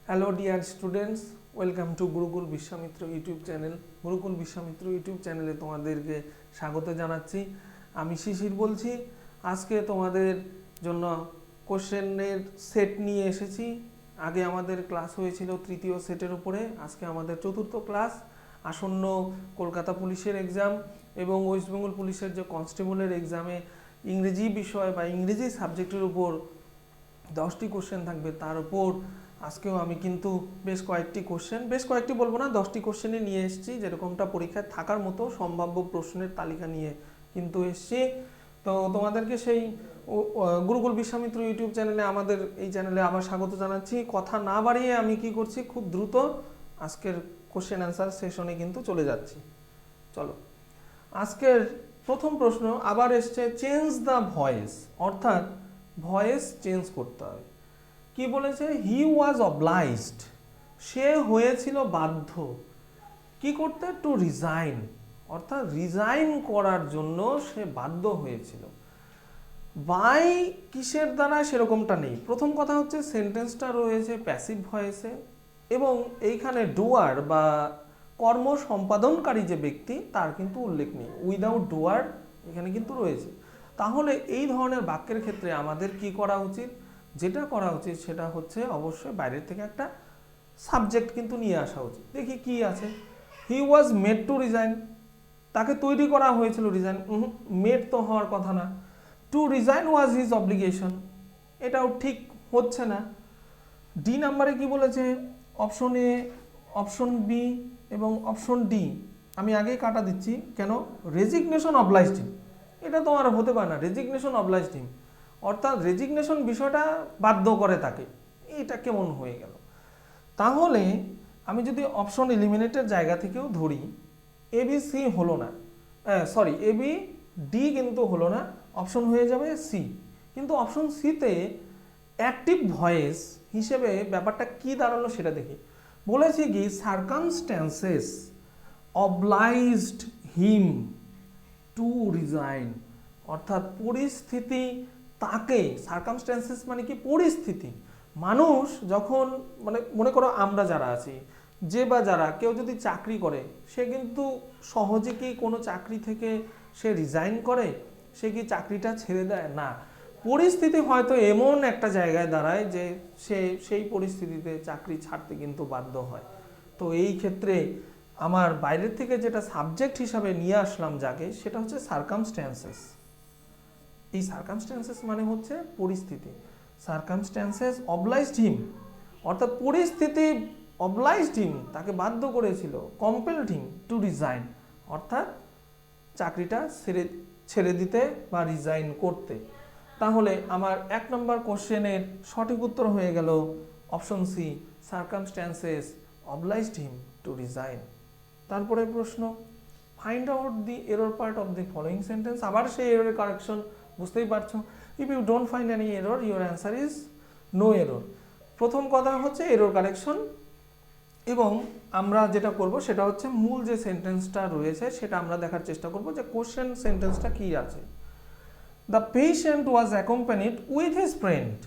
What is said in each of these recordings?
Hello dear students, welcome to Gurukul Vishwamitra YouTube channel. Gurukul Vishwamitra YouTube চ্যানেলে তোমাদেরকে স্বাগত জানাচ্ছি। আমি শিশির বলছি। আজকে তোমাদের জন্য কোশ্চেনের সেট নিয়ে এসেছি। আগে আমাদের ক্লাস হয়েছিল তৃতীয় সেটের উপরে, আজকে আমাদের চতুর্থ ক্লাস। আসন্ন কলকাতা পুলিশের এক্সাম এবং ওয়েস্ট বেঙ্গল পুলিশের যে কনস্টেবলের এক্সামে ইংরেজি বিষয় বা ইংরেজি সাবজেক্টের উপর 10টি কোশ্চেন থাকবে। তার উপর আজকেও আমি কিন্তু বেশ কয়েকটি বলবো না, 10টি কোশ্চেনই নিয়ে এসেছি, যেরকমটা পরীক্ষায় থাকার মতো সম্ভাব্য প্রশ্নের তালিকা নিয়ে কিন্তু এসেছি। তো তোমাদেরকে সেই গুরুকুল বিশ্বামিত্র ইউটিউব চ্যানেলে, আমাদের এই চ্যানেলে আবার স্বাগত জানাচ্ছি। কথা না বাড়িয়ে আমি কি করছি, খুব দ্রুত আজকের কোশ্চেন অ্যান্সার সেশনে কিন্তু চলে যাচ্ছি। চলো, আজকের প্রথম প্রশ্ন আবার এসছে, চেঞ্জ দ্য ভয়েস, অর্থাৎ ভয়েস চেঞ্জ করতে হবে। কি বলেছে? হি ওয়াজ অবলাইজড, সে হয়েছিল বাধ্য। কি করতে? টু রিজাইন, অর্থাৎ রিজাইন করার জন্য সে বাধ্য হয়েছিল। বাই কিসের দ্বারা সেরকমটা নেই। প্রথম কথা হচ্ছে সেন্টেন্সটা রয়েছে প্যাসিভ ভয়েসে এবং এইখানে ডুয়ার বা কর্ম সম্পাদনকারী যে ব্যক্তি তার কিন্তু উল্লেখ নেই। উইদাউট ডুয়ার এখানে কিন্তু রয়েছে। তাহলে এই ধরনের বাক্যের ক্ষেত্রে আমাদের কি করা উচিত? যেটা করা উচিত সেটা হচ্ছে অবশ্যই বাইরের থেকে একটা সাবজেক্ট কিন্তু নিয়ে আসা উচিত। দেখি কি আছে। হি ওয়াজ মেড টু রিজাইন, তাকে তৈরি করা হয়েছিল রিজাইন। মেড তো হওয়ার কথা না। To resign was his obligation, এটাও ঠিক হচ্ছে না। ডি নাম্বারে কি বলেছে? অপশন এ, অপশন বি এবং অপশন ডি আমি আগেই কাটা দিচ্ছি। কেন? রেজিগনেশন অবলাইজড হিম, এটা তো আর হতে পারে না। রেজিগনেশন অবলাইজড হিম, অর্থাৎ রেজিগনেশন বিষয়টা বাধ্য করে তাকে, এটা কেমন হয়ে গেল? তাহলে আমি যদি অপশন এলিমিনেটের জায়গা থেকেও ধরি, এ বি সি হলো না, সরি এ বি ডি কিন্তু হলো না, অপশন হয়ে যাবে সি। কিন্তু অপশন সিতে অ্যাক্টিভ ভয়েস হিসেবে ব্যাপারটা কি দাঁড়ালো সেটা দেখি। বলেছি কি, circumstances obliged him to resign, অর্থাৎ পরিস্থিতি তাকে, সার্কামস্ট্যান্সেস মানে কি? পরিস্থিতি। মানুষ যখন, মানে মনে করো আমরা যারা আছি, যে বা যারা কেউ যদি চাকরি করে, সে কিন্তু সহজে কি কোনো চাকরি থেকে সে রিজাইন করে? সে কি চাকরিটা ছেড়ে দেয়? না। পরিস্থিতি হয়তো এমন একটা জায়গায় দাঁড়ায় যে সে সেই পরিস্থিতিতে চাকরি ছাড়তে কিন্তু বাধ্য হয়। তো এই ক্ষেত্রে আমার বাইরের থেকে যেটা সাবজেক্ট হিসাবে নিয়ে আসলাম যাকে, সেটা হচ্ছে সার্কামস্ট্যান্সেস। এই সার্কামস্ট্যান্সেস মানে হচ্ছে পরিস্থিতি। সার্কামস্ট্যান্সেস অবলাইজড হিম, অর্থাৎ পরিস্থিতি অবলাইজড হিম, তাকে বাধ্য করেছিল। কম্পেলড হিম টু রিজাইন, অর্থাৎ চাকরিটা ছেড়ে দিতে বা রিজাইন করতে। তাহলে আমার 1 নম্বর কোশ্চেনের সঠিক উত্তর হয়ে গেল option C, circumstances obliged him to resign. তারপরে প্রশ্ন, find out the error part of the following sentence. আবার সেই এররের কারেকশন, বুঝতেই পারছো। If you don't find any error, your answer is no error. প্রথম কথা হচ্ছে এরর কারেকশন, এবং আমরা যেটা করব সেটা হচ্ছে মূল যে সেন্টেন্সটা রয়েছে সেটা আমরা দেখার চেষ্টা করব যে কোশ্চেন সেন্টেন্সটা কি আছে। The patient was accompanied with his friend,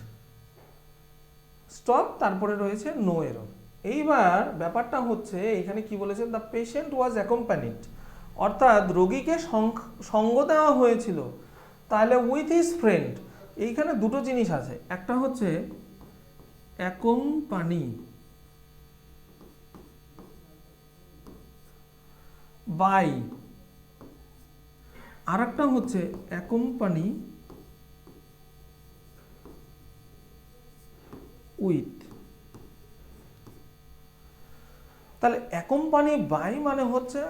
stop, তারপরে রয়েছে নো এরর। এইবার ব্যাপারটা হচ্ছে এখানে কি বলেছে? দ্য পেশেন্ট ওয়াজ অ্যাকম্পানিড, অর্থাৎ রোগীকে সঙ্গ দেওয়া হয়েছিল। তাহলে উইথ হিজ ফ্রেন্ড, এইখানে দুটো জিনিস আছে। একটা হচ্ছে অ্যাকম্পানি বাই, আর একটা হচ্ছে অ্যাকম্পানি উইথ। তাহলে অ্যাকম্পানি বাই মানে হচ্ছে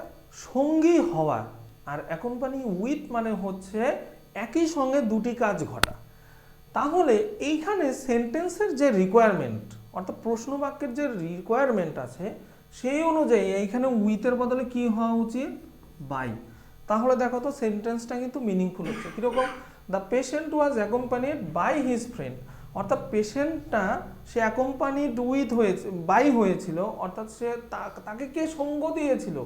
সঙ্গী হওয়া, আর অ্যাকম্পানি উইথ মানে হচ্ছে একই সঙ্গে দুটি কাজ ঘটা। তাহলে এইখানে সেন্টেন্সের যে রিকোয়ারমেন্ট, অর্থাৎ প্রশ্ন বাক্যের যে রিকোয়ারমেন্ট আছে, সেই অনুযায়ী এইখানে উইথের বদলে কি হওয়া উচিত? বাই। তাহলে দেখো তো সেন্টেন্সটা কিন্তু মিনিংফুল হচ্ছে। কীরকম? The patient was accompanied by his friend, অর্থাৎ পেশেন্টটা সে অ্যাকম্পানিড উইথ হয়েছে, বাই হয়েছিল, অর্থাৎ সে তাকে কে সঙ্গ দিয়েছিল?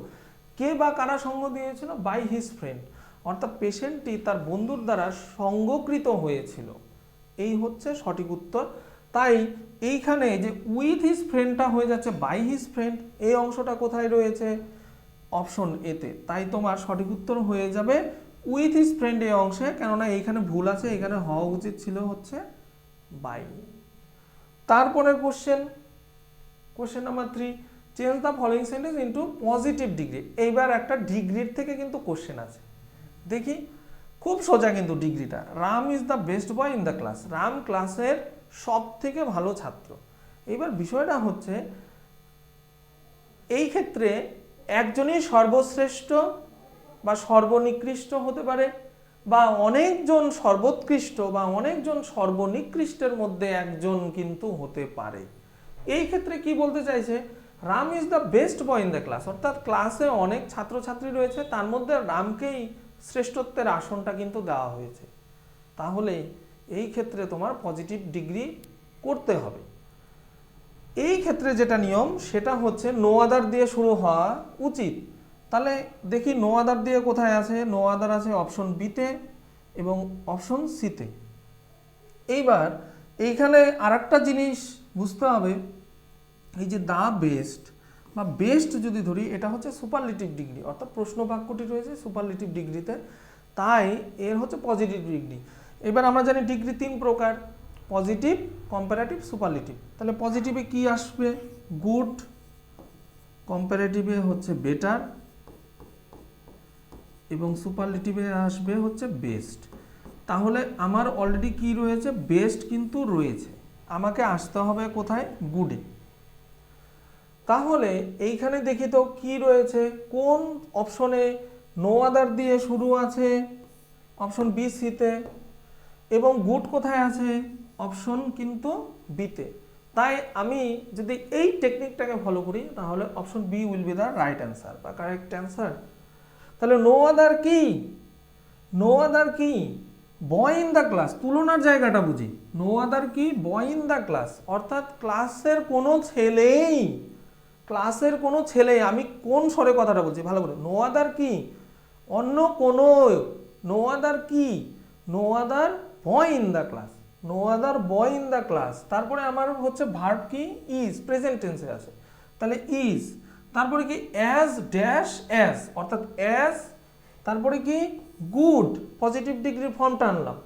কে বা কারা সঙ্গ দিয়েছিল? বাই হিজ ফ্রেন্ড, অর্থাৎ পেশেন্টটি তার বন্ধুর দ্বারা সঙ্গকৃত হয়েছিল। এই হচ্ছে সঠিক উত্তর। তাই এইখানে যে উইথ হিজ ফ্রেন্ডটা হয়ে যাচ্ছে বাই হিজ ফ্রেন্ড, এই অংশটা কোথায় রয়েছে? অপশন এতে। তাই তোমার সঠিক উত্তর হয়ে যাবে উইথ হিজ ফ্রেন্ড এই অংশে, কেননা এইখানে ভুল আছে, এখানে হওয়া উচিত ছিল হচ্ছে বাই। তারপরের question number 3, change the following sentence into positive degree. এইবার একটা ডিগ্রির থেকে কিন্তু কোশ্চেন আছে, দেখি খুব সোজা কিন্তু ডিগ্রিটা। Ram is the best boy in the class, Ram ক্লাসের সব থেকে ভালো ছাত্র। এইবার বিষয়টা হচ্ছে এই ক্ষেত্রে একজনই সর্বশ্রেষ্ঠ বা সর্বনিকৃষ্ট হতে পারে, বা অনেকজন সর্বোৎকৃষ্ট বা অনেকজন সর্বনিকৃষ্টের মধ্যে একজন কিন্তু হতে পারে। এই ক্ষেত্রে কি বলতে চাইছে? Ram is the best boy in the class, অর্থাৎ ক্লাসে অনেক ছাত্রছাত্রী রয়েছে, তার মধ্যে রামকেই শ্রেষ্ঠত্বের আসনটা কিন্তু দেওয়া হয়েছে। তাহলে এই ক্ষেত্রে তোমার পজিটিভ ডিগ্রি করতে হবে। এই ক্ষেত্রে যেটা নিয়ম সেটা হচ্ছে নো আদার দিয়ে শুরু হওয়া উচিত। তাহলে দেখি নো আদার দিয়ে কোথায় আছে? নো আদার আছে অপশন বিতে এবং অপশন সিতে। এইবার এইখানে আরেকটা জিনিস বুঝতে হবে, এই যে দা বেস্ট বা বেস্ট যদি ধরি, এটা হচ্ছে সুপারলেটিভ ডিগ্রি, অর্থাৎ প্রশ্ন বাক্যটি রয়েছে সুপারলেটিভ ডিগ্রিতে, তাই এর হচ্ছে পজিটিভ ডিগ্রি। এবার আমরা জানি ডিগ্রি 3 প্রকার, পজিটিভ, কম্পারেটিভ, সুপারলেটিভ। তাহলে পজিটিভে কি আসবে? গুড, কম্পারেটিভে হচ্ছে বেটার এবং সুপারলেটিভে আসবে হচ্ছে বেস্ট। তাহলে আমার অলরেডি কি রয়েছে? বেস্ট কিন্তু রয়েছে, আমাকে আসতে হবে কোথায়? গুডে। তাহলে এইখানে দেখি তো কি রয়েছে, কোন অপশনে নো আদার দিয়ে শুরু আছে? অপশন বি সিতে। এবং গুড কোথায় আছে? অপশন কিন্তু বিতে। তাই আমি যদি এই টেকনিকটাকে ফলো করি তাহলে option B will be the right answer বা কারেক্ট অ্যান্সার। তাহলে নো আদার কি? নো আদার কি? বয় ইন দ্য ক্লাস, তুলনার জায়গাটা বুঝি। নো আদার কি? বয় ইন দ্য ক্লাস, অর্থাৎ ক্লাসের কোনো ছেলেই, ক্লাসের কোনো ছেলে, আমি কোন স্বরে কথাটা বলছি ভালো করে। নো আদার কি? অন্য কোনো, নো আদার কি? No other boy in the class, no other boy in the class. তারপরে আমার হচ্ছে ভার্ব কি? ইজ, প্রেজেন্ট টেন্সে আছে, তাহলে ইজ। তারপরে কি? অ্যাজ ড্যাশ অ্যাজ, অর্থাৎ অ্যাজ, তারপরে কি? গুড, পজিটিভ ডিগ্রি ফর্মটা আনলাম।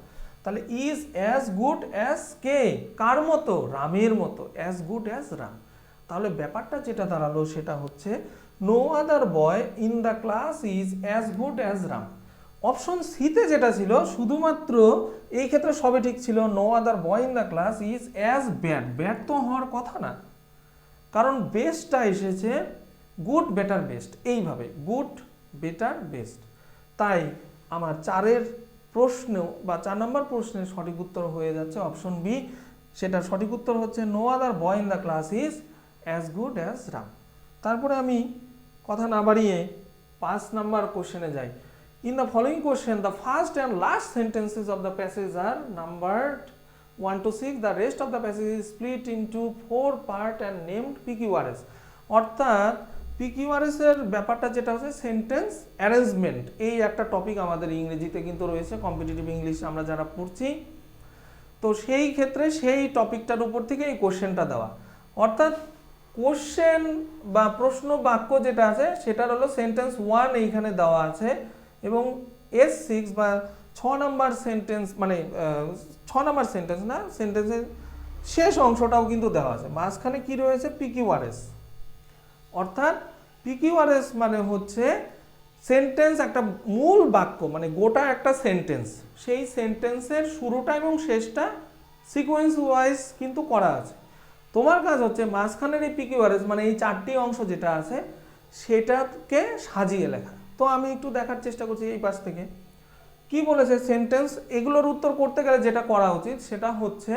তাহলে ইজ অ্যাজ গুড অ্যাজ কে? কার মতো? রামের মতো, অ্যাজ গুড অ্যাজ রাম। তাহলে ব্যাপারটা যেটা দাঁড়ালো সেটা হচ্ছে no other boy in the class is as good as Ram. Option সিতে যেটা ছিল শুধুমাত্র এই ক্ষেত্রে সবে ঠিক ছিল, no other boy in the class is as bad, bad তো হওয়ার কথা না, কারণ বেস্টটা এসেছে গুড বেটার বেস্ট, এইভাবে গুড বেটার বেস্ট। তাই আমার 4 প্রশ্ন বা 4 নম্বর প্রশ্নের সঠিক উত্তর হয়ে যাচ্ছে অপশন বি। সেটার সঠিক উত্তর হচ্ছে no other boy in the class is as good as Ram. তারপরে আমি কথা না বাড়িয়ে 5 নম্বর কোশ্চেনে যাই। In the following question, the first and last sentences of the passage are numbered 1 to 6. The rest of the passage is split into 4 parts and named PQRS. অর্থাৎ PQRS এর ব্যাপারটা যেটা হচ্ছে সেন্টেন্স অ্যারেঞ্জমেন্ট, এই একটা টপিক আমাদের ইংরেজিতে কিন্তু রয়েছে, কম্পিটিটিভ ইংলিশ আমরা যারা পড়ছি, তো সেই ক্ষেত্রে সেই টপিকটার উপর থেকে এই কোশ্চেনটা দেওয়া। অর্থাৎ কোশ্চেন বা প্রশ্ন বাক্য যেটা আছে সেটার হলো সেন্টেন্স 1 এইখানে দেওয়া আছে, এবং S6 বা 6 নাম্বার সেন্টেন্স, মানে 6 নাম্বার সেন্টেন্স না, সেন্টেন্সের শেষ অংশটাও কিন্তু দেওয়া আছে। মাঝখানে কি রয়েছে? PQRS। অর্থাৎ PQRS মানে হচ্ছে সেন্টেন্স, একটা মূল বাক্য, মানে গোটা একটা সেন্টেন্স, সেই সেন্টেন্সের শুরুটা এবং শেষটা সিকোয়েন্স ওয়াইজ কিন্তু করা আছে। তোমার কাজ হচ্ছে মাঝখানের এই PQRS মানে এই 4টি অংশ যেটা আছে সেটাকে সাজিয়ে লেখা। তো আমি একটু দেখার চেষ্টা করছি এই পাশ থেকে কি বলেছে সেন্টেন্স। এগুলোর উত্তর করতে গেলে যেটা করা উচিত সেটা হচ্ছে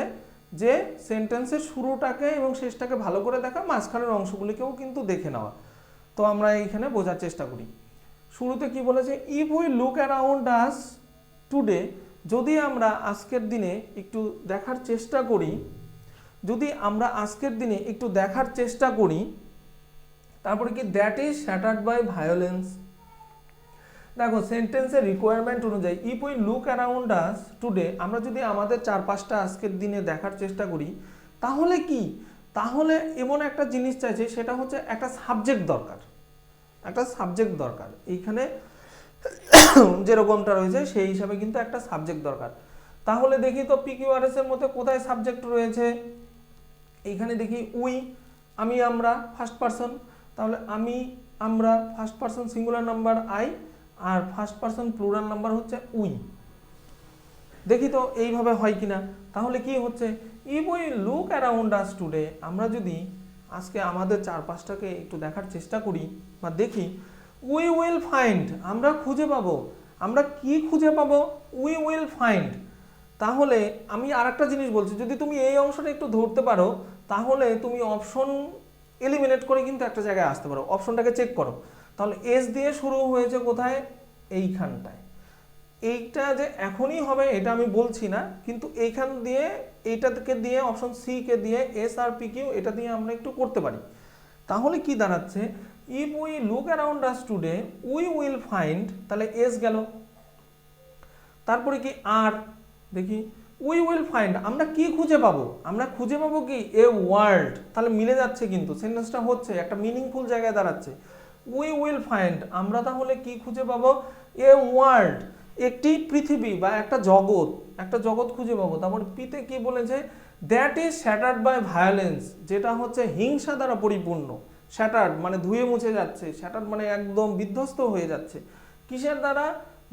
যে সেন্টেন্সের শুরুটাকে এবং শেষটাকে ভালো করে দেখা, মাঝখানের অংশগুলিকেও কিন্তু দেখে নেওয়া। তো আমরা এইখানে বোঝার চেষ্টা করি। শুরুতে কি বলেছে? If we look around us today, যদি আমরা আজকের দিনে একটু দেখার চেষ্টা করি, যদি আমরা আজকের দিনে একটু দেখার চেষ্টা করি, তারপরে কি? That is shattered by violence. দেখো সেন্টেন্সের রিকোয়ারমেন্ট অনুযায়ী if we look around us today, আমরা যদি আমাদের চারপাশটা আজকের দিনে দেখার চেষ্টা করি, তাহলে কি, তাহলে এমন একটা জিনিস চাইছে, সেটা হচ্ছে একটা সাবজেক্ট দরকার, একটা সাবজেক্ট দরকার। এইখানে যেরকমটা রয়েছে সেই হিসাবে কিন্তু একটা সাবজেক্ট দরকার। তাহলে দেখি তো পিকিউআরএস এর মধ্যে কোথায় সাবজেক্ট রয়েছে। এইখানে দেখি উই, আমি আমরা ফার্স্ট পারসন, তাহলে আমি আমরা first person singular number I, আর ফার্স্ট পারসন প্লুরাল নাম্বার হচ্ছে উই। দেখি তো এইভাবে হয় কিনা। তাহলে কি হচ্ছে, if we look around us today, আমরা যদি আজকে আমাদের চারপাশটাকে একটু দেখার চেষ্টা করি বা দেখি, উই উইল ফাইন্ড, আমরা খুঁজে পাবো। আমরা কি খুঁজে পাবো, উই উইল ফাইন্ড। তাহলে আমি আরেকটা জিনিস বলছি, যদি তুমি এই অংশটা একটু ধরতে পারো, তাহলে তুমি অপশন এলিমিনেট করে কিন্তু একটা জায়গায় আসতে পারো। অপশনটাকে চেক করো, তাহলে এস দিয়ে শুরু হয়েছে কোথায়, এইখানটায়। এইটা যে এখনই হবে এটা আমি বলছি না, কিন্তু এইখান দিয়ে এইটাকে দিয়ে অপশন সি কে দিয়ে এস আর পি কিউ এটা দিয়ে আমরা একটু করতে পারি। তাহলে কি দাঁড়াচ্ছে, if we look around us today we will find, তাহলে এস গেল। তারপরে কি আর, দেখি উই উইল ফাইন্ড, আমরা কি খুঁজে পাবো, আমরা খুঁজে পাবো কি এ ওয়ার্ল্ড, তাহলে মিলে যাচ্ছে কিন্তু সেন্টেন্সটা হচ্ছে একটা মিনিংফুল জায়গায় দাঁড়াচ্ছে। উই উইল ফাইন্ড, আমরা তাহলে কি খুঁজে পাবো, এ ওয়ার্ল্ড, একটি পৃথিবী বা একটা জগৎ, একটা জগৎ খুঁজে পাবো। তারপর পিতে কি বলেছে, that is shattered by violence, যেটা হচ্ছে হিংসা দ্বারা পরিপূর্ণ। শ্যাটার্ড মানে ধুয়ে মুছে যাচ্ছে, শ্যাটার্ড মানে একদম বিধ্বস্ত হয়ে যাচ্ছে। কিসের দ্বারা,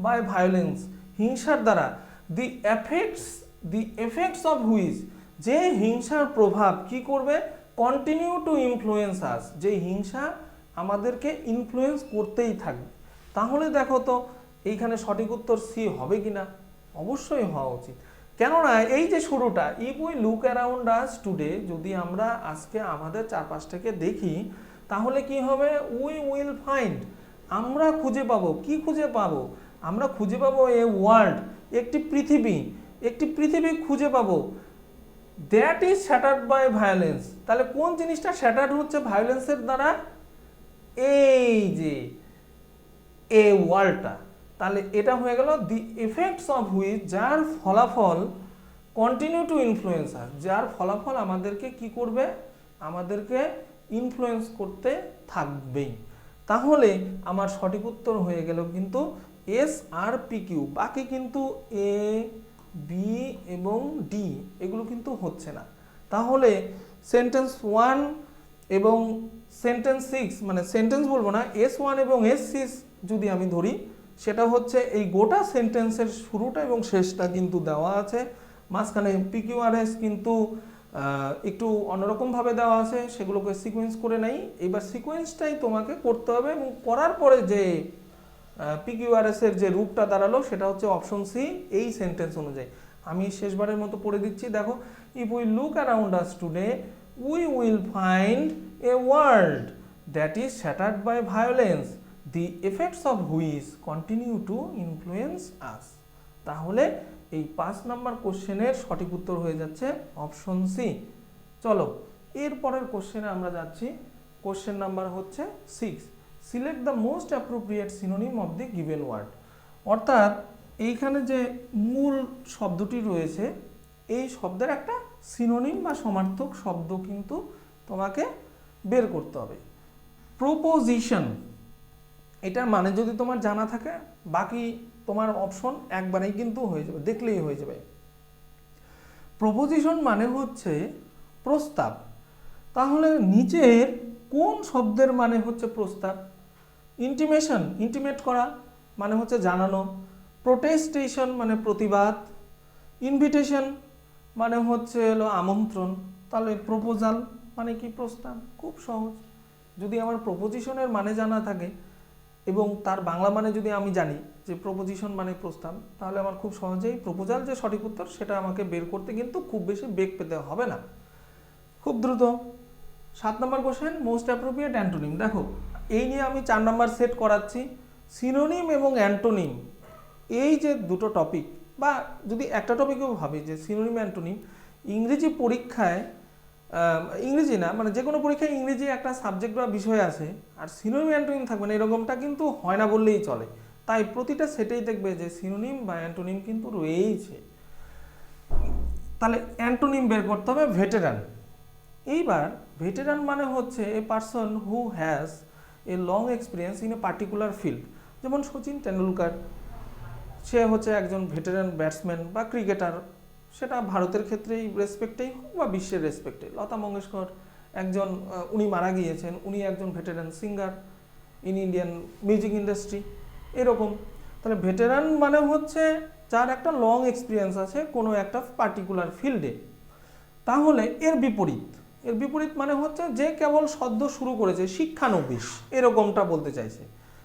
বাই ভায়োলেন্স, হিংসার দ্বারা। দি এফেক্টস অফ হুইচ, যে হিংসার প্রভাব কি করবে, কন্টিনিউ টু ইনফ্লুয়েন্স আস, যে হিংসা আমাদেরকে ইনফ্লুয়েন্স করতেই থাকবে। তাহলে দেখো তো এইখানে সঠিক উত্তর সি হবে কিনা, অবশ্যই হওয়া উচিত। কেননা এই যে শুরুটা, if we look around us today, যদি আমরা আজকে আমাদের চারপাশটাকে দেখি, তাহলে কি হবে, উই উইল ফাইন্ড, আমরা খুঁজে পাবো। কি খুঁজে পাবো, আমরা খুঁজে পাবো এ ওয়ার্ল্ড, একটি পৃথিবী, একটি পৃথিবী খুঁজে পাবো। That is shattered by violence, তাহলে কোন জিনিসটা শ্যাটার্ড হচ্ছে ভায়োলেন্সের দ্বারা, এই যে এ ওয়ার্ল্ডটা। তাহলে এটা হয়ে গেল দি এফেক্টস অফ হুইচ, যার ফলাফল কন্টিনিউ টু ইনফ্লুয়েন্স আস, যার ফলাফল আমাদেরকে কি করবে, আমাদেরকে ইনফ্লুয়েন্স করতে থাকবেই। তাহলে আমার সঠিক উত্তর হয়ে গেল কিন্তু এস আর পি কিউ, বাকি কিন্তু এ বি এবং ডি এগুলো কিন্তু হচ্ছে না। তাহলে সেন্টেন্স 1 এবং সেন্টেন্স 6, মানে সেন্টেন্স বলবো না, S1 এবং S6 যদি আমি ধরি, সেটা হচ্ছে এই গোটা সেন্টেন্সের শুরুটা এবং শেষটা কিন্তু দেওয়া আছে। মাঝখানে পিকিউআরএস কিন্তু একটু অন্যরকমভাবে দেওয়া আছে, সেগুলোকে সিকোয়েন্স করে নেই। এবার সিকোয়েন্সটাই তোমাকে করতে হবে, এবং করার পরে যে পিকিউআরএস এর যে রূপটা দাঁড়ালো সেটা হচ্ছে অপশন সি, এই সেন্টেন্স অনুযায়ী। আমি শেষবারের মতো পড়ে দিচ্ছি, দেখো, if we look around us today we will find a world that is shattered by violence, the effects of which continue to influence us. তাহলে এই 5 নম্বর কোশ্চেনের সঠিক উত্তর হয়ে যাচ্ছে অপশন সি। চলো এরপরের কোশ্চেনে আমরা যাচ্ছি। কোশ্চেন নাম্বার হচ্ছে 6, select the most appropriate synonym of the given word. অর্থাৎ এইখানে যে মূল শব্দটি রয়েছে, এই শব্দের একটা সিনোনিম বা সমার্থক শব্দ কিন্তু তোমাকে বের করতে হবে। প্রপোজিশন, এটার মানে যদি তোমার জানা থাকে, বাকি তোমার অপশন একবারেই কিন্তু হয়ে যাবে, দেখলেই হয়ে যাবে। প্রপোজিশন মানে হচ্ছে প্রস্তাব। তাহলে নিচের কোন শব্দের মানে হচ্ছে প্রস্তাব? ইন্টিমেশন, ইন্টিমেট করা মানে হচ্ছে জানানো। প্রোটেস্টেশন মানে প্রতিবাদ। ইনভিটেশন মানে হচ্ছে হলো আমন্ত্রণ। তাহলে প্রপোজাল মানে কি? প্রস্তাব। খুব সহজ। যদি আমার প্রপোজিশনের মানে জানা থাকে এবং তার বাংলা মানে যদি আমি জানি যে প্রপোজিশন মানে প্রস্তাব, তাহলে আমার খুব সহজেই প্রপোজাল যে সঠিক উত্তর সেটা আমাকে বের করতে কিন্তু খুব বেশি বেগ পেতে হবে না, খুব দ্রুত। 7 নম্বর কোশ্চেন, মোস্ট অ্যাপ্রোপ্রিয়েট অ্যান্টোনিম। দেখো, এই নিয়ে আমি 4 নম্বর সেট করাচ্ছি। সিনোনিম এবং অ্যান্টোনিম, এই যে দুটো টপিক, বা যদি একটা টপিকেও ভাবি যে সিনোনিম অ্যান্টোনিম, ইংরেজি পরীক্ষায়, ইংরেজি না মানে যে কোনো পরীক্ষায় ইংরেজি একটা সাবজেক্ট বা বিষয় আছে, আর সিনোনিম অ্যান্টোনিম থাকবে না, এরকমটা কিন্তু হয় না বললেই চলে। তাই প্রতিটা সেটেই দেখবে যে সিনোনিম বা অ্যান্টোনিম কিন্তু রয়েইছে। তাহলে অ্যান্টোনিম বের করতে হবে ভেটেরান। এইবার ভেটেরান মানে হচ্ছে a person who has a long experience in a particular field. যেমন সচিন টেন্ডুলকার, সে হচ্ছে একজন ভেটেরান ব্যাটসম্যান বা ক্রিকেটার, সেটা ভারতের ক্ষেত্রেই রেসপেক্টেই হোক বা বিশ্বের রেসপেক্টে। লতা মঙ্গেশকর একজন, উনি মারা গিয়েছেন, উনি একজন veteran singer in Indian music industry, এরকম। তাহলে ভেটেরান মানে হচ্ছে যার একটা লং এক্সপিরিয়েন্স আছে কোনো একটা পার্টিকুলার ফিল্ডে। তাহলে এর বিপরীত মানে হচ্ছে যে কেবল সদ্য শুরু করেছে, শিক্ষানবিশ, এরকমটা বলতে চাইছে।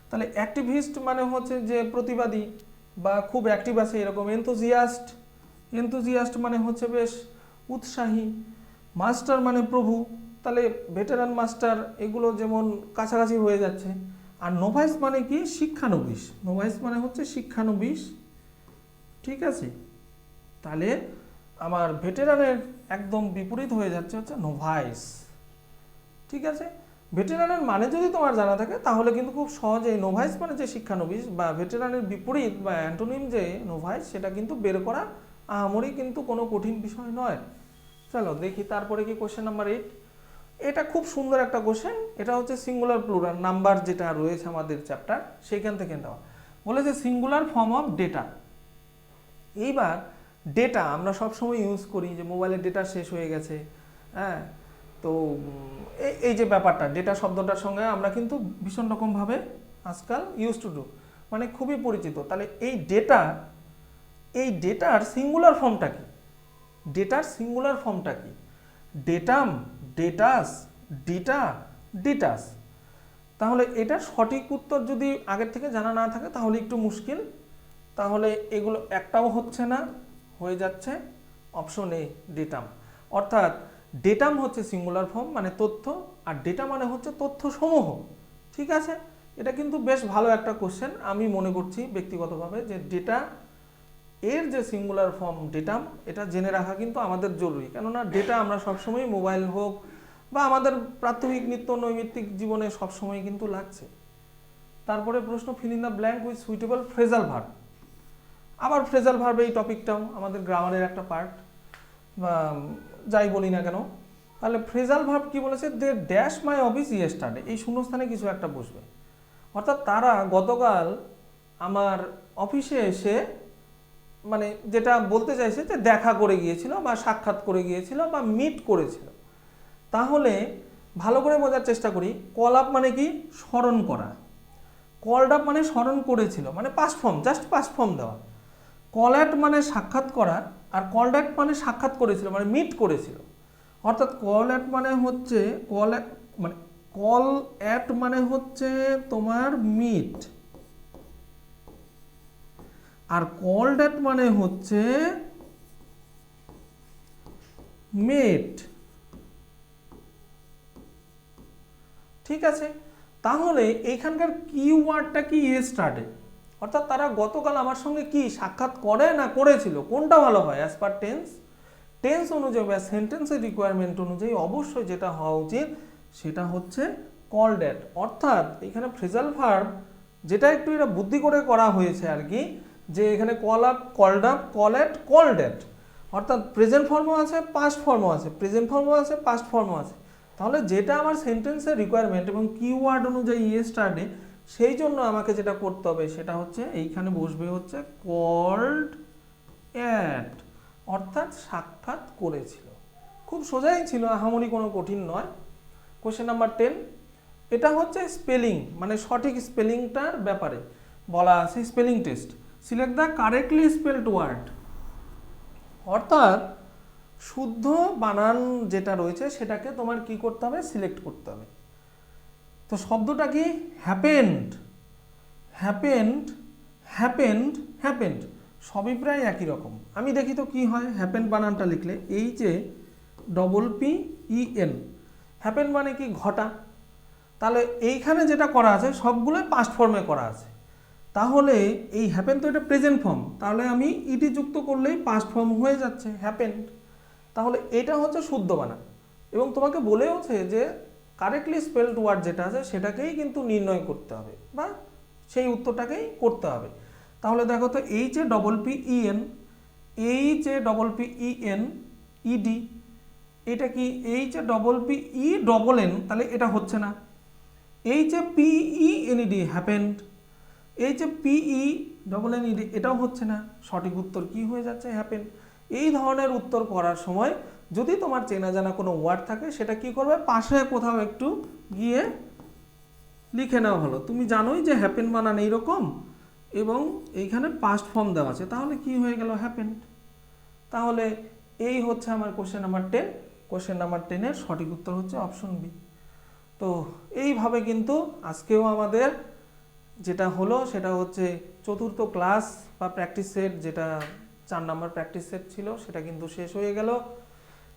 তাহলে অ্যাক্টিভিস্ট মানে হচ্ছে যে প্রতিবাদী বা খুব অ্যাক্টিভ আছে এরকম। এনথুজিয়াস্ট মানে হচ্ছে বেশ উৎসাহী। মাস্টার মানে প্রভু, তাহলে ভেটেরান মাস্টার এগুলো যেমন কাছাকাছি হয়ে যাচ্ছে। আর নোভাইস মানে কি? শিক্ষানবিশ। নোভাইস মানে হচ্ছে শিক্ষানবিশ, ঠিক আছে। তাহলে আমার ভেটেরানের একদম বিপরীত হয়ে যাচ্ছে হচ্ছে নোভাইস, ঠিক আছে। ভেটেরানের মানে যদি তোমার জানা থাকে তাহলে কিন্তু খুব সহজেই নোভাইস মানে যে শিক্ষানবিশ বা ভেটেরানের বিপরীত বা অ্যান্টোনিম যে নোভাইস, সেটা কিন্তু বের করা আহামরি কিন্তু কোনো কঠিন বিষয় নয়। চলো দেখি তারপরে কি কোশ্চেন নাম্বার 8। এটা খুব সুন্দর একটা কোশ্চেন। এটা হচ্ছে সিঙ্গুলার প্লুরাল নাম্বার যেটা রয়েছে আমাদের চ্যাপ্টার, সেইখান থেকে দেওয়া। বলেছে সিঙ্গুলার ফর্ম অফ ডেটা। এইবার ডেটা আমরা সবসময় ইউজ করি যে মোবাইলের ডেটা শেষ হয়ে গেছে, হ্যাঁ। তো এই যে ব্যাপারটা, ডেটা শব্দটার সঙ্গে আমরা কিন্তু ভীষণ রকমভাবে আজকাল ইউজ টু ডু, মানে খুবই পরিচিত। তাহলে এই ডেটার সিঙ্গুলার ফর্মটা কি? ডেটাম, ডেটাস, ডেটাস। তাহলে এটার সঠিক উত্তর যদি আগের থেকে জানা না থাকে তাহলে একটু মুশকিল। তাহলে এগুলো একটাও হচ্ছে না, হয়ে যাচ্ছে অপশন এ ডেটাম। অর্থাৎ ডেটাম হচ্ছে সিঙ্গুলার ফর্ম মানে তথ্য, আর ডেটা মানে হচ্ছে তথ্য সমূহ, ঠিক আছে। এটা কিন্তু বেশ ভালো একটা কোশ্চেন। আমি মনে করছি ব্যক্তিগতভাবে যে ডেটা এর যে সিঙ্গুলার ফর্ম ডেটাম, এটা জেনে রাখা কিন্তু আমাদের জরুরি। কেননা ডেটা আমরা সবসময় মোবাইল হোক বা আমাদের প্রাত্যহিক নিত্য নৈমিত্তিক জীবনে সবসময় কিন্তু লাগছে। তারপরে প্রশ্ন, fill in the blank with suitable phrasal verb. আবার ফ্রেজাল ভার্ব এই টপিকটাও আমাদের গ্রামারের একটা পার্ট, বা যাই বলি না কেন। তাহলে ফ্রেজাল ভার্ব কি বলেছে? They dash my office yesterday, এই শূন্যস্থানে কিছু একটা বসবে। অর্থাৎ তারা গতকাল আমার অফিসে এসে, মানে যেটা বলতে চাইছে যে দেখা করে গিয়েছিল বা সাক্ষাৎ করে গিয়েছিল বা মিট করেছিল। তাহলে ভালো করে বোঝার চেষ্টা করি। কল আপ মানে কি? স্মরণ করা। কলড আপ মানে স্মরণ করেছিল, মানে past form, just past form দেওয়া। কল অ্যাট মানে সাক্ষাৎ করা, আর কলড অ্যাট মানে সাক্ষাৎ করেছিল, মানে মিট করেছিল। অর্থাৎ কল অ্যাট মানে হচ্ছে কল অ্যাট মানে হচ্ছে তোমার মিট, আর কলড অ্যাট মানে হচ্ছে মেট, ঠিক আছে। তাহলে এইখানকার কিওয়ার্ডটা কি? ইয়েস্টারডে। অর্থাৎ তারা গতকাল আমার সঙ্গে কি সাক্ষাৎ করে না করেছিল, কোনটা ভালো হয়? অ্যাজ পার টেন্স অনুযায়ী বা সেন্টেন্সের রিকোয়ারমেন্ট অনুযায়ী অবশ্যই যেটা হওয়া উচিত সেটা হচ্ছে কলড অ্যাট। অর্থাৎ এখানে ফ্রেজাল ভার্ব যেটা একটু এটা বুদ্ধি করে করা হয়েছে আর কি, যে এখানে call up, called up, call at, called at. অর্থাৎ প্রেজেন্ট ফর্মও আছে, পাস্ট ফর্মও আছে, প্রেজেন্ট ফর্মও আছে, পাস্ট ফর্মও আছে। তাহলে যেটা আমার সেন্টেন্সের রিকোয়ারমেন্ট এবং কিওয়ার্ড অনুযায়ী ইয়েস্টারডে, সেই জন্য আমাকে যেটা করতে হবে সেটা হচ্ছে এইখানে বসবে হচ্ছে কলড অ্যাট, অর্থাৎ সাক্ষাৎ করেছিল। খুব সোজাই ছিল, আহামরি কোনো কঠিন নয়। Question number 10। এটা হচ্ছে স্পেলিং, মানে সঠিক স্পেলিংটার ব্যাপারে বলা আছে। Spelling test, select the correctly spelled word. অর্থাৎ শুদ্ধ বানান যেটা রয়েছে সেটাকে তোমার কি করতে হবে? সিলেক্ট করতে হবে। তো শব্দটা কি? হ্যাপেন্ড, হ্যাপেন্ড, হ্যাপেন্ড, হ্যাপেন্ড, সবই প্রায় একই রকম। আমি দেখি তো কি হয় হ্যাপেন্ড বানানটা লিখলে। HAPPEN, হ্যাপেন্ড মানে কি? ঘটা। তাহলে এইখানে যেটা করা আছে সবগুলোই পাস্ট ফর্মে করা আছে। তাহলে এই হ্যাপেন তো এটা প্রেজেন্ট ফর্ম, তাহলে আমি ইটি যুক্ত করলেই পাস্ট ফর্ম হয়ে যাচ্ছে হ্যাপেন্ড। তাহলে এটা হচ্ছে শুদ্ধ বানান, এবং তোমাকে বলেওছে যে কারেক্টলি স্পেলড ওয়ার্ড যেটা আছে সেটাকেই কিন্তু নির্ণয় করতে হবে বা সেই উত্তরটাকেই করতে হবে। তাহলে দেখো তো HAPPEN, HAPPEN, ED, এটা কি HPEEN, তাহলে এটা হচ্ছে না। HPENED হ্যাপেন্ড, HPENNED এটাও হচ্ছে না। সঠিক উত্তর কি হয়ে যাচ্ছে? হ্যাপেন্ড। এই ধরনের উত্তর করার সময় যদি তোমার চেনা জানা কোনো ওয়ার্ড থাকে সেটা কি করবে, পাশে কোথাও একটু গিয়ে লিখে নেওয়া হলো। তুমি জানোই যে হ্যাপেন বানান এইরকম এবং এইখানে পাস্ট ফর্ম দেওয়া আছে, তাহলে কি হয়ে গেল? হ্যাপেন্ড। তাহলে এই হচ্ছে আমার কোশ্চেন নাম্বার 10। কোশ্চেন নাম্বার 10-এর সঠিক উত্তর হচ্ছে অপশন বি। তো এইভাবে কিন্তু আজকেও আমাদের যেটা হলো সেটা হচ্ছে চতুর্থ ক্লাস বা প্র্যাকটিস সেট, যেটা 4 নাম্বার প্র্যাকটিস সেট ছিল, সেটা কিন্তু শেষ হয়ে গেল।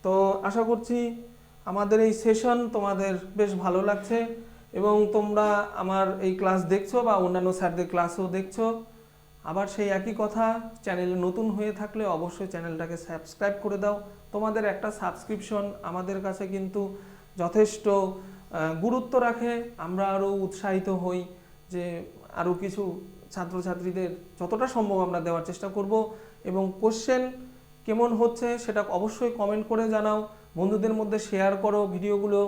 তো আশা করছি আমাদের এই সেশন তোমাদের বেশ ভালো লাগছে এবং তোমরা আমার এই ক্লাস দেখছো বা অন্যান্য স্যারদের ক্লাসও দেখছো। আবার সেই একই কথা, চ্যানেলে নতুন হয়ে থাকলে অবশ্যই চ্যানেলটাকে সাবস্ক্রাইব করে দাও। তোমাদের একটা সাবস্ক্রিপশন আমাদের কাছে কিন্তু যথেষ্ট গুরুত্ব রাখে। আমরা আরও উৎসাহিত হই যে আরও কিছু ছাত্রছাত্রীদের যতটা সম্ভব আমরা দেওয়ার চেষ্টা করব। এবং কোশ্চেন কেমন হচ্ছে সেটা অবশ্যই কমেন্ট করে জানাও, বন্ধুদের মধ্যে শেয়ার করো ভিডিওগুলো।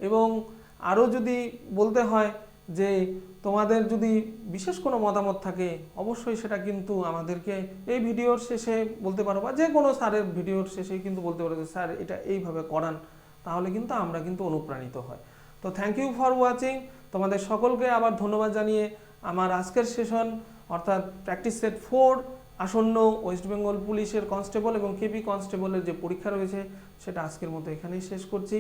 এবং আরও যদি বলতে হয় যে তোমাদের যদি বিশেষ কোনো মতামত থাকে অবশ্যই সেটা কিন্তু আমাদেরকে এই ভিডিওর শেষে বলতে পারো, বা যে কোনো স্যারের ভিডিওর শেষে কিন্তু বলতে পারো যে স্যার এটা এইভাবে করান, তাহলে কিন্তু আমরা কিন্তু অনুপ্রাণিত হয়। তো থ্যাংক ইউ ফর ওয়াচিং। তোমাদের সকলকে আবার ধন্যবাদ জানিয়ে আমার আজকের সেশন অর্থাৎ প্র্যাকটিস সেট 4 আসন্ন ওয়েস্ট বেঙ্গল পুলিশের কনস্টেবল এবং কেপি কনস্টেবলের যে পরীক্ষা রয়েছে সেটা আজকের মতো এখানেই শেষ করছি।